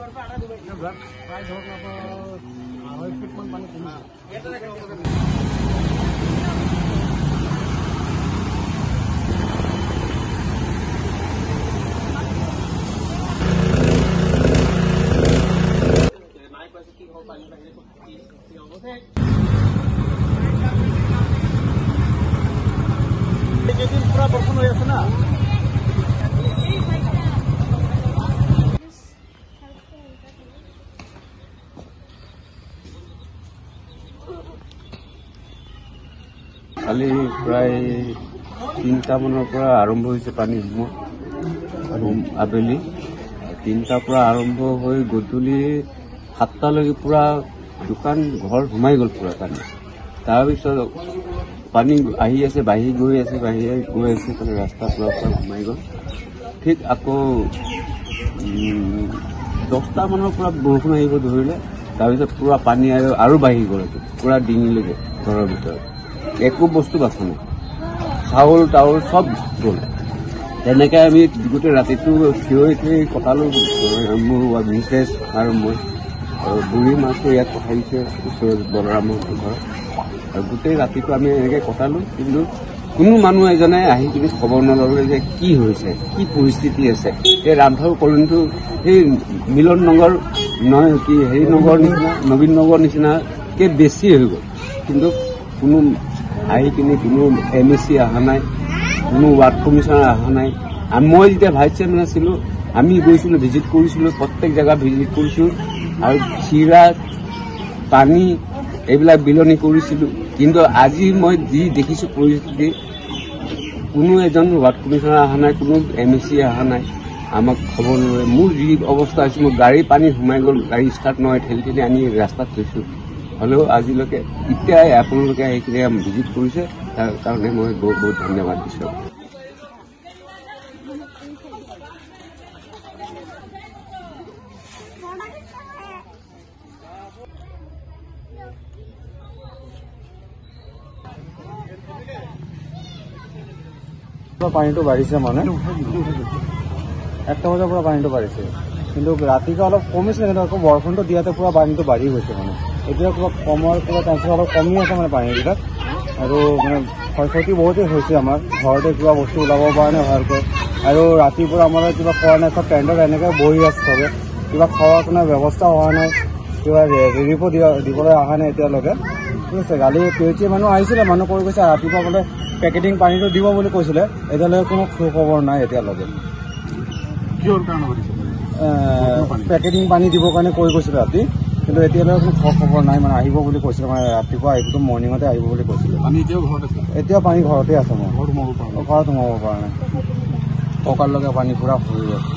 পুৰা বৰ্ষণ হয়ে আছে না কালি প্ৰায় ৩টা মানৰ পৰা আৰম্ভ হৈছে পানী সোমোৱা আবেলি ৩টাৰ পৰা আৰম্ভ হৈ গধূলি 7টালৈকে পুৰা দোকান ঘৰ সোমাই গ'ল পুৰা পানী তাৰপিছত পানী আহি আছে বাঢ়ি গৈ আছে মানে ৰাস্তা পুৰা সোমাই গ'ল ঠিক আকৌ 10টা মানৰ পৰা বৰষুণ আহিব ধৰিলে তাৰপিছত পুৰা পানী আৰু বাঢ়ি গ'ল পুৰা ডিঙিলৈকে ঘৰৰ ভিতৰত একো বস্তু বাচা নাই চাউল তাউল চব গ'ল তেনেকৈ আমি গোটেই ৰাতিটো থিয় কটালোঁ মোৰ মিছেছ আৰু মই আৰু বুঢ়ী মাছটো ইয়াত পঠাইছে ওচৰত বলৰামৰ ঘৰত আৰু গোটেই ৰাতিটো আমি এনেকৈ কটালোঁ কিন্তু কোনো মানুহ এজনে আহি কিনি খবৰ নল'লে যে কি হৈছে কি পৰিস্থিতি আছে এই ৰামঠাউ কলনীটো সেই মিলন নগৰ নহয় কি হেৰি নগৰ নিচিনা নবীন নগৰ নিচিনাকৈ বেছি হৈ গ'ল কিন্তু কোনো আহি কিনি কোনো MSC অহা নাই কোনো ৱাৰ্ড কমিশ্যনাৰ অহা নাই মই যেতিয়া ভাইচ চেয়াৰমেন আছিলোঁ আমি গৈছিলোঁ ভিজিট কৰিছিলোঁ প্ৰত্যেক জেগা ভিজিট কৰিছোঁ আৰু চিৰা পানী এইবিলাক বিলনি কৰিছিলোঁ কিন্তু আজি মই যি দেখিছোঁ পৰিস্থিতি কোনো এজন ৱাৰ্ড কমিশ্যনাৰ অহা নাই কোনো MSC অহা নাই আমাক খবৰ নল'লে মোৰ যি অৱস্থা হৈছে মোৰ গাড়ী পানী সোমাই গ'ল গাড়ী ষ্টাৰ্ট নহয় ঠেলি আনি ৰাস্তাত থৈছোঁ হ'লেও আজিলৈকে এতিয়াই আপোনালোকে সেইখিনি ভিজিট কৰিছে তাৰ কাৰণে মই বহুত বহুত ধন্যবাদ দিছোঁ পানীটো বাঢ়িছে মানে 1টা বজাৰ পৰা পানীটো বাঢ়িছে কিন্তু ৰাতিকে অলপ কমিছিলে কিন্তু আকৌ বৰষুণটো দিয়াতে পুৰা পানীটো বাঢ়ি গৈছে মানে এতিয়া কিবা কমাৰ কিবা টেনশ্যন অলপ কমি আছে মানে পানীবিলাক আৰু মানে ক্ষয়ক্ষতি বহুতেই হৈছে আমাৰ ঘৰতে কিবা বস্তু ওলাব পৰা নাই ভালকৈ আৰু ৰাতিপুৱা আমাৰ কিবা খোৱা নাই চব টেণ্টত এনেকৈ বহি আছে চবে কিবা খোৱাৰ কাৰণে ব্যৱস্থা হোৱা নাই কিবা ৰিলিফো দিবলৈ অহা নাই এতিয়ালৈকে ঠিক আছে কালি PHC মানুহ আহিছিলে মানুহ কৈ গৈছে ৰাতিপুৱা বোলে পেকেটিং পানীটো দিব বুলি কৈছিলে এতিয়ালৈকে কোনো খবৰ নাই এতিয়ালৈকে পেকেটিং পানী দিবৰ কাৰণে কৈ গৈছিলে ৰাতি কিন্তু এতিয়ালৈকে কোনো খবৰ নাই মানে আহিব বুলি কৈছিলে মানে ৰাতিপুৱা একদম মৰ্ণিঙতে আহিব বুলি কৈছিলে এতিয়া পানী ঘৰতে আছে মই ঘৰত সোমাব পৰা নাই কঁকাললৈকে পানী পুৰা ভৰি আছে